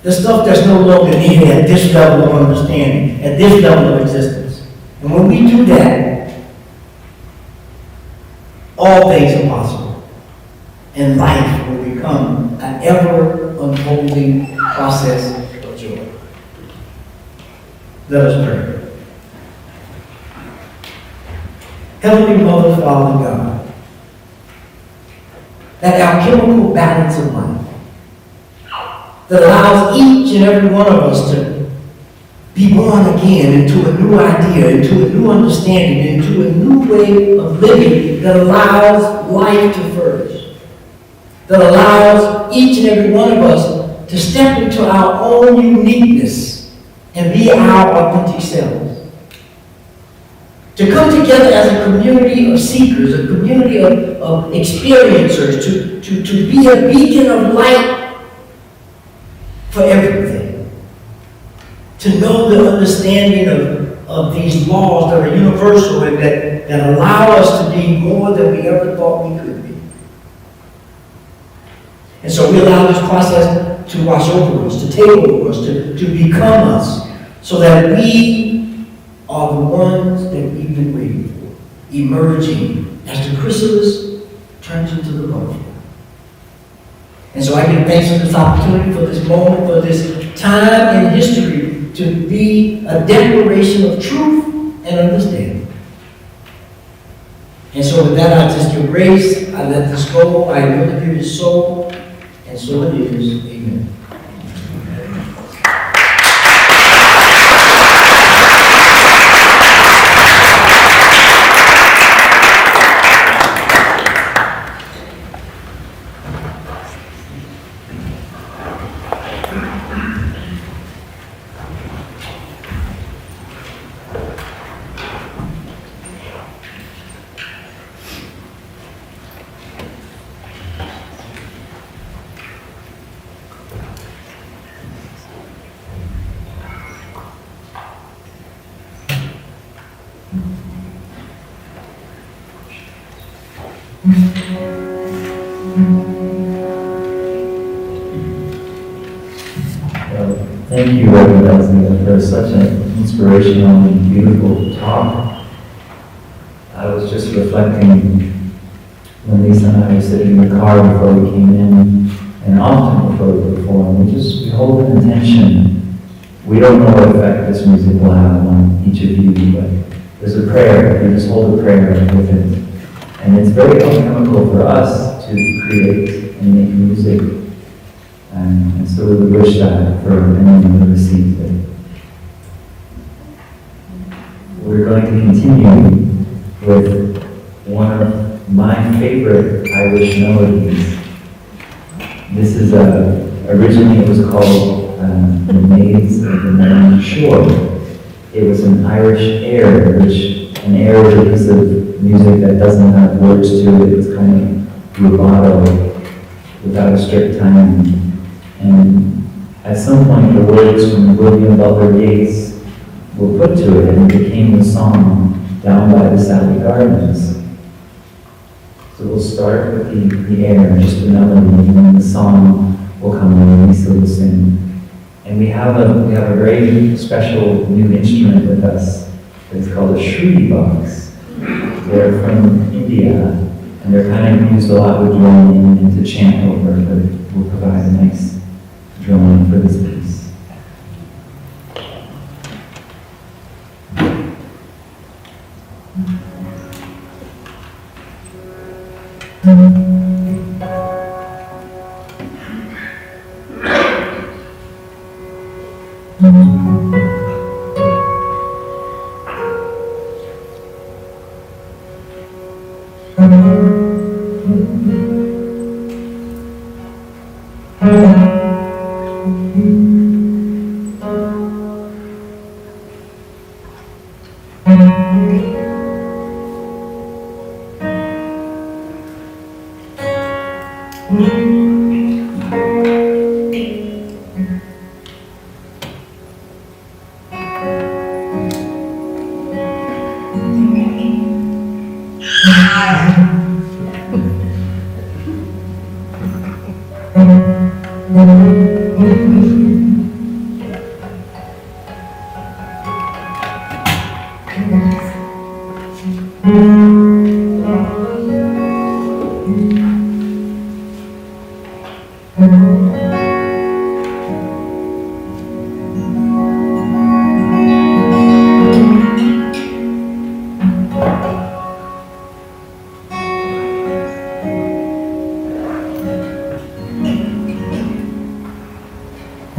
Speaker 7: The stuff that's no longer needed at this level of understanding, at this level of existence. And when we do that, all things are possible. And life will become an ever unfolding process of joy. Let us pray. Heavenly Mother, Father God, that alchemical balance of life that allows each and every one of us to be born again into a new idea, into a new understanding, into a new way of living that allows life to flourish, that allows each and every one of us to step into our own uniqueness and be our authentic selves. To come together as a community of seekers, a community of experiencers, to be a beacon of light for everything. To know the understanding of these laws that are universal and that allow us to be more than we ever thought we could be. And so we allow this process to wash over us, to take over us, to become us, so that we are the ones that we've been waiting for, emerging as the chrysalis turns into the butterfly. And so I give thanks for this opportunity, for this moment, for this time in history to be a declaration of truth and understanding. And so with that, I just give grace, I let this go, I know that it is so, and so it is. Amen.
Speaker 6: Thank you, Reverend Elzia, for such an inspirational and beautiful talk. I was just reflecting when Lisa and I were sitting in the car before we came in, and often before we perform, we hold an intention. We don't know what effect this music will have on each of you, but there's a prayer. We just hold a prayer with it. And it's very alchemical for us to create and make music. And so we would wish that for anyone who receives it. We're going to continue with one of my favorite Irish melodies. This is originally it was called The Maids of the Northern Shore. It was an Irish air, an air is a piece of music that doesn't have words to it. It's kind of rubato, without a strict timing. And at some point, the words from William Butler Yeats were put to it, and it became the song Down by the Sally Gardens. So we'll start with the air, just the melody, and then the song will come in and Lisa will sing. And we have a very special new instrument with us. It's called a shruti box. They're from India, and they're kind of used a lot with drumming and to chant over, but we'll provide a nice drumming for this piece.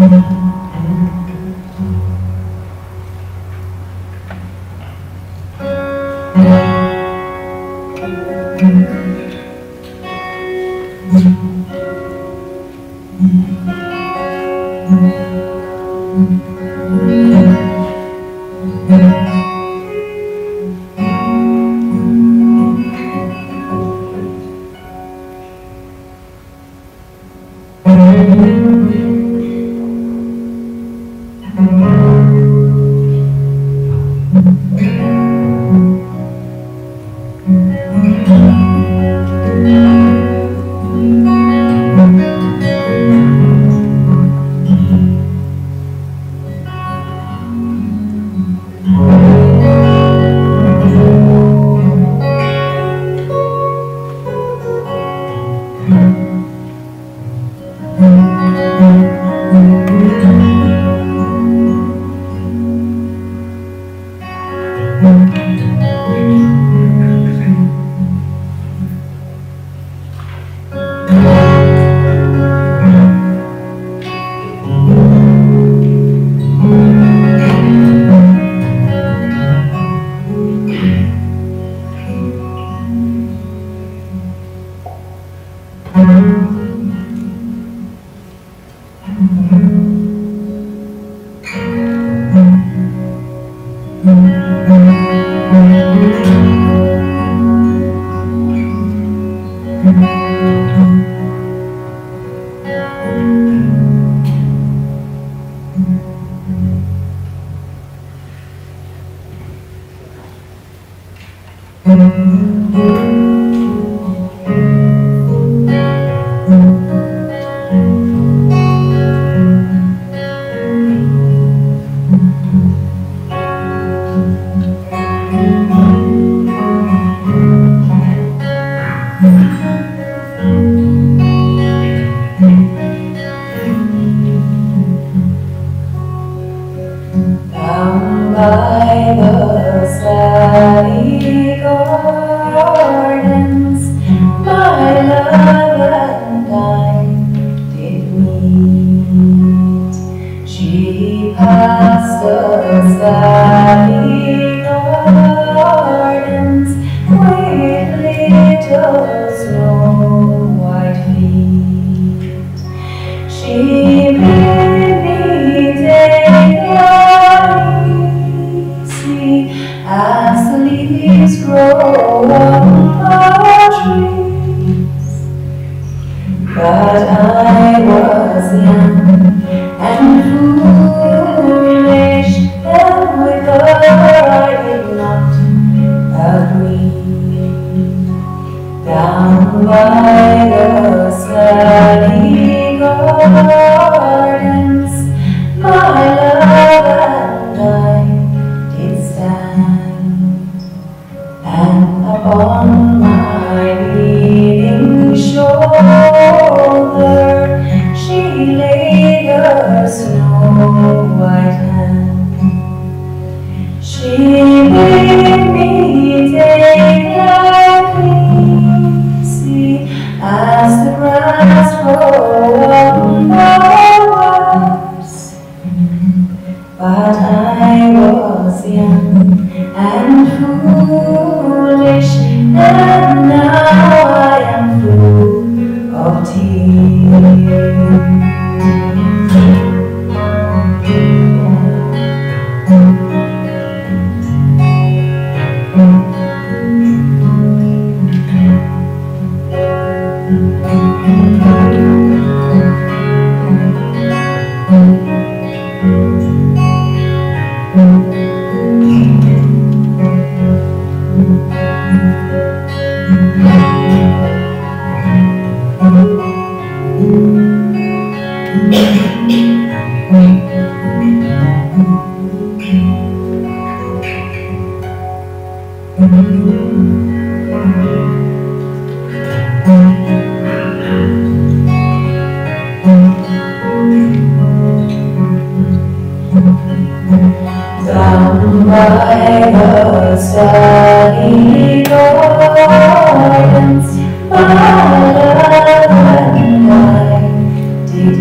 Speaker 3: Did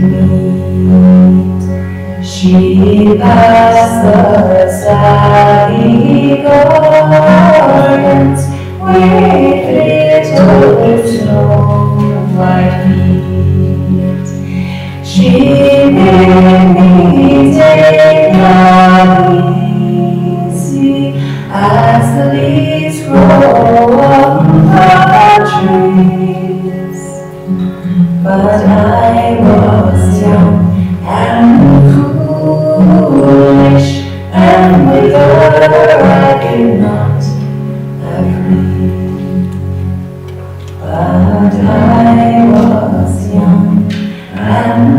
Speaker 3: meet She passed the sally gardens with little snow white feet. She made me take it easy as the leaves grow up our trees. But I was young and foolish, and with her I did not agree. But I was young and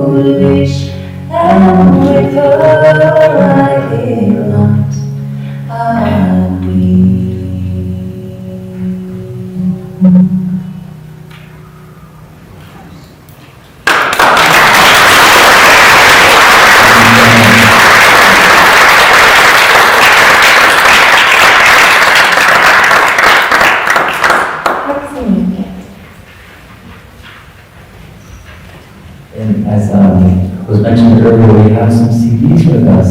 Speaker 3: foolish, and with her I did not agree.
Speaker 6: And as was mentioned earlier, we have some CDs with us.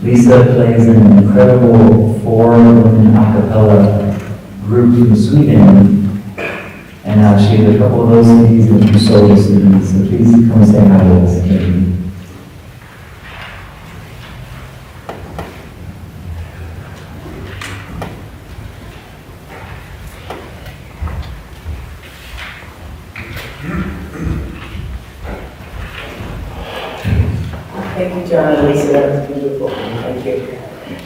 Speaker 6: Lisa plays an incredible four-woman a cappella group from Sweden. And she has a couple of those CDs and 2 solo CDs, so please come say hi to us.
Speaker 1: Thank you, John and Lisa, that was beautiful, thank you.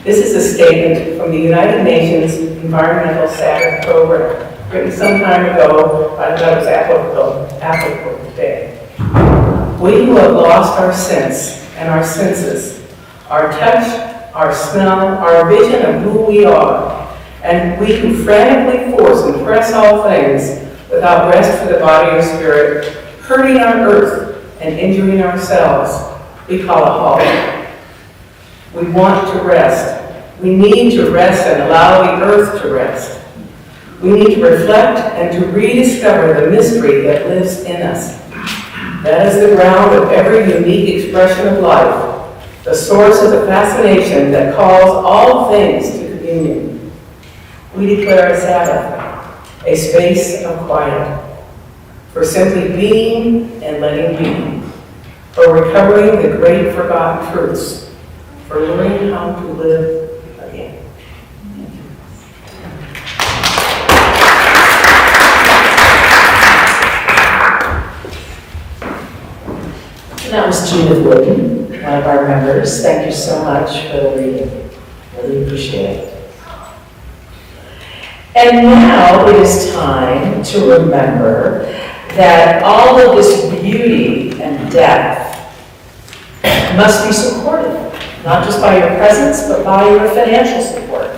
Speaker 1: This is a statement from the United Nations Environmental Sabbath Program, written some time ago. I thought it was applicable today. We who have lost our sense and our senses, our touch, our smell, our vision of who we are, and we who frantically force and press all things without rest for the body or spirit, hurting our earth and injuring ourselves, we call a halt. We want to rest. We need to rest and allow the earth to rest. We need to reflect and to rediscover the mystery that lives in us. That is the ground of every unique expression of life, the source of the fascination that calls all things to communion. We declare a Sabbath, a space of quiet, for simply being and letting be, for recovering the great forgotten truths, for learning how to live again.
Speaker 3: And that was Judith Wooden, one of our members. Thank you so much for the reading. Really appreciate it. And now it is time to remember that all of this beauty and depth must be supported, not just by your presence, but by your financial support.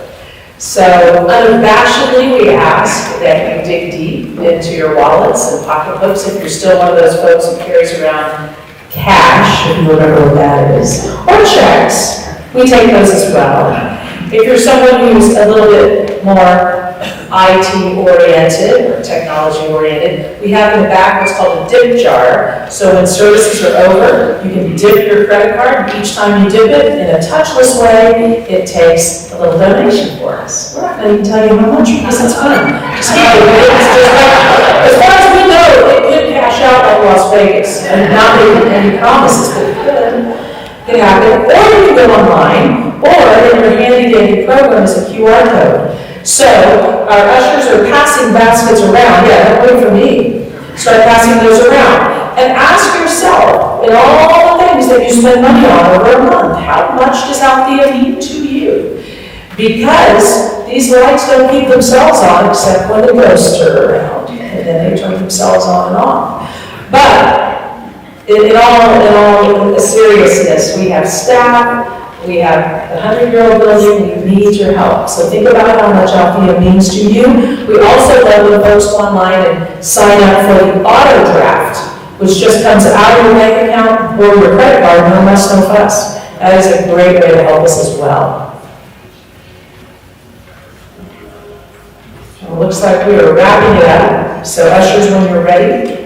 Speaker 3: So unabashedly, we ask that you dig deep into your wallets and pocketbooks if you're still one of those folks who carries around cash, if you remember what that is, or checks. We take those as well. If you're someone who's a little bit more IT-oriented or technology-oriented, we have in the back what's called a dip jar. So when services are over, you can dip your credit card. Each time you dip it in a touchless way, it takes a little donation for us. We're not going to tell you how much because it's fun. Just know as far as we know, it could cash out like Las Vegas. And not making any promises, but it could. It happen. Or you can go online, or in your handy-dandy program is a QR code. So our ushers are passing baskets around. Yeah, don't wait for me. Start passing those around. And ask yourself, in all the things that you spend money on over a month, how much does Althea mean to you? Because these lights don't keep themselves on except when the ghosts are around. And then they turn themselves on and off. But in all seriousness, we have staff. We have a 100-year-old building, we need your help. So think about how much Althea means to you. We also let the folks go online and sign up for the auto draft, which just comes out of your bank account or your credit card, no muss, no fuss. That is a great way to help us as well. So it looks like we are wrapping it up. So ushers, when you're ready.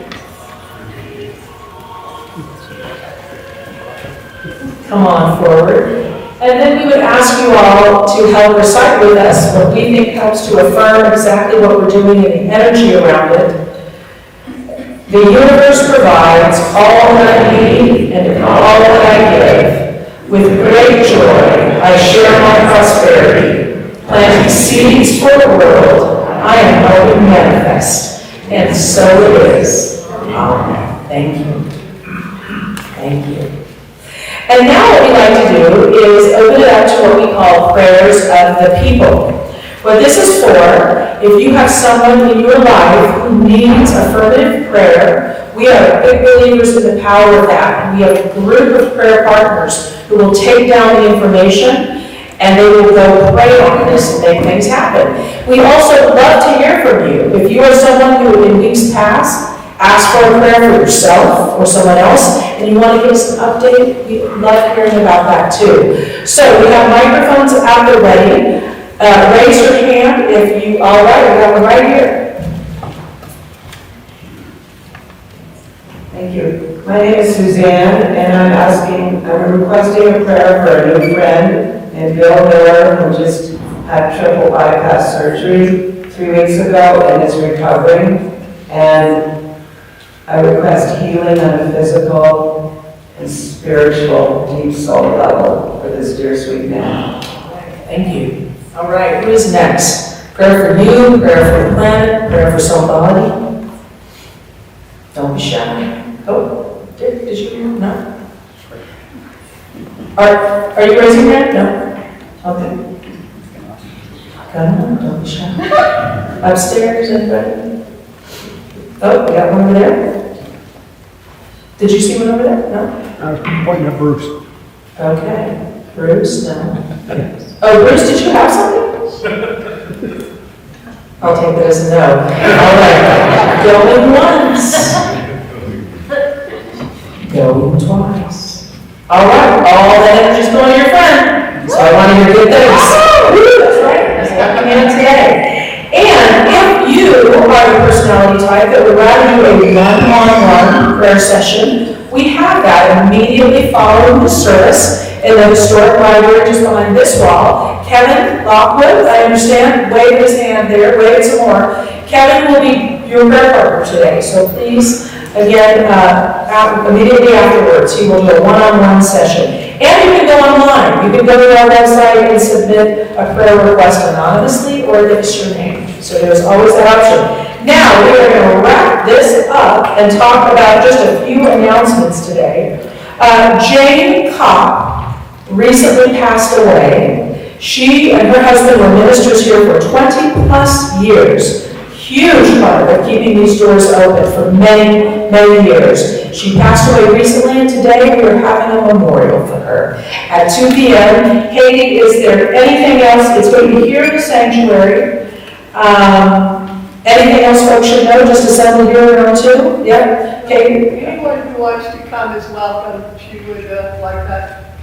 Speaker 3: come on forward. And then we would ask you all to help recite with us what we think helps to affirm exactly what we're doing and the energy around it. The universe provides all that I need and all that I give. With great joy, I share my prosperity, planting seeds for the world I am helping manifest. And so it is. Amen. Thank you. Thank you. And now what we like to do is open it up to what we call prayers of the people. What this is for, if you have someone in your life who needs affirmative prayer, we are big believers in the power of that. And we have a group of prayer partners who will take down the information and they will go pray on this and make things happen. We also love to hear from you. If you are someone who in weeks past asked for a prayer for yourself or someone else, and you want to give us an update, we love hearing about that too. So we have microphones out there ready. Raise your hand if you, all right, we have one right here.
Speaker 1: Thank you. My name is Suzanne, and I'm requesting a prayer for a new friend named Bill Miller, who just had triple bypass surgery 3 weeks ago and is recovering. And I request healing on a physical and spiritual, deep soul level for this dear sweet man.
Speaker 3: Thank you. All right, who is next? Prayer for you, prayer for the planet, prayer for somebody. Don't be shy. Oh, did you? No? Are you raising your hand? No? Okay. Come on, don't be shy. Upstairs, anybody? Oh, we got one over there. Did you see one over there? No?
Speaker 8: I was pointing at Bruce.
Speaker 3: Okay. Bruce, no. Oh, Bruce, did you have something? I'll take that as a no. All right. Going once. Going twice. All right. All that energy's going to your friend. So I want to hear good things. That's right. That's what I'm in today. And if you are the personality type that would rather do a one-on-one prayer session, we have that immediately following the service in the historic library just behind this wall. Kevin Lockwood, I understand, wave his hand there, wave it some more. Kevin will be your prayer partner today, so please, again, immediately afterwards, he will do a one-on-one session. And you can go online. You can go to our website and submit a prayer request anonymously or give us your name. So there's always that option. Now, we are going to wrap this up and talk about just a few announcements today. Jane Kopp recently passed away. She and her husband were ministers here for 20 plus years. Huge part of keeping these doors open for many, many years. She passed away recently, and today we are having a memorial for her at 2 p.m. Katie, is there anything else? It's going to be here in the sanctuary. Anything else folks should know? Just assemble here around 2? Yep. Katie?
Speaker 9: Anyone who wants to come is welcome. She would like that.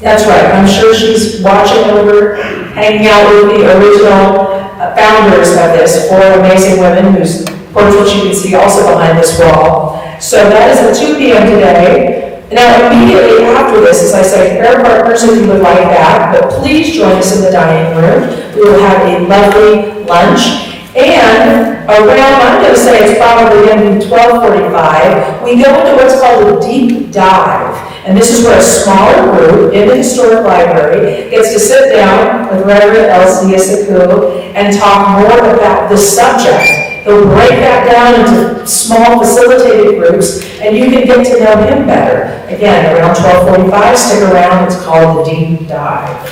Speaker 3: That's right. I'm sure she's watching over, hanging out with the original founders of this, 4 amazing women whose portraits you can see also behind this wall. So that is at 2 p.m. today. Now, immediately after this, as I say, prayer partners, if you would like that, but please join us in the dining room. We will have a lovely lunch. And around, I'm going to say it's probably going to be 12:45, we go into what's called a deep dive. And this is where a smaller group in the historic library gets to sit down with Reverend Elzia Sekou and talk more about the subject. They'll break that down into small facilitated groups, and you can get to know him better. Again, around 12:45, stick around, it's called the deep dive.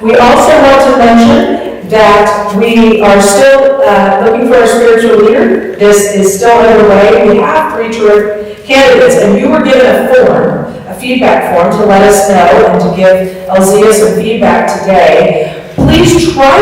Speaker 3: We also want to mention that we are still looking for a spiritual leader. This is still underway. We have 3 terrific candidates, and you were given a form, a feedback form, to let us know and to give Elzia some feedback today. Please try